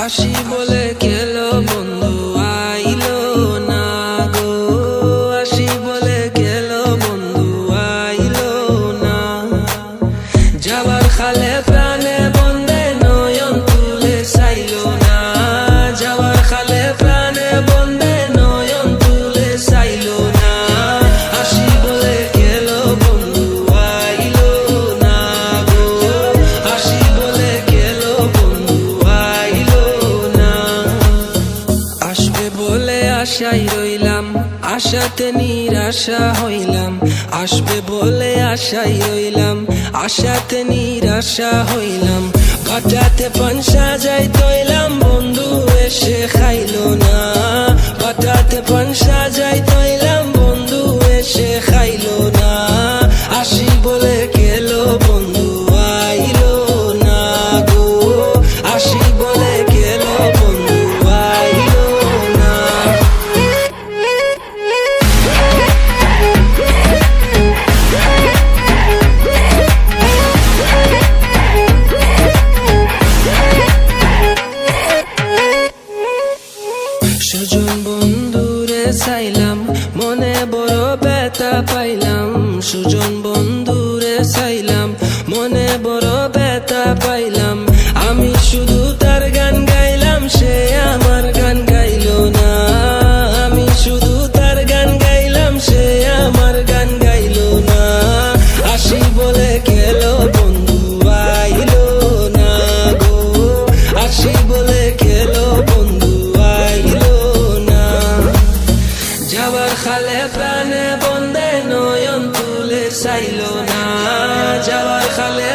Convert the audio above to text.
আসি বলে গেলো বন্ধু আইলো না গো, আসি বলে গেলো বন্ধু আইলো না। যাবার খালে প্রাণে বন্দে নয়ন তুলে চাইলো না, যাবার খালে প্রাণে বন্দে নয়ন তুলে চাইলো না। আসি বলে গেলো বন্ধু আইলো না গো, আসি বলে গেলো বন্ধু আইলো না। আসবে বলে আশায় রইলাম, আশাতে নিরাশা হইলাম। আসবে বলে আশায় রইলাম, আশাতে নিরাশা হইলাম। বাটাতে পান সাজাই তৈলাম, বন্ধু এসে খাইলো না। বাটাতে পান সাজাই তৈলাম, বন্ধু এসে খাইলো না। আসি বলে গেলো বন্ধু আইলো না গো, আসি বলে গেলো বন্ধু আইলো না। সুজন বন্ধুরে চাইলাম, মনে বড় ব্যথা পাইলাম। সুজন বন্ধুরে চাইলাম, মনে বড় ব্যথা পাইলাম। আমি শুধু তার গান গাইলাম, সে আমার গান গাইলো না। আমি শুধু তার গান গাইলাম, সে আমার গান গাইলো না। আসি বলে গেলো বন্ধু আইলো না গো, আসি বলে গেলো বন্ধু আইলো না। যাবার খালে প্রাণে বন্দে নয়ন তুলে চাইলো না, যাবার খালে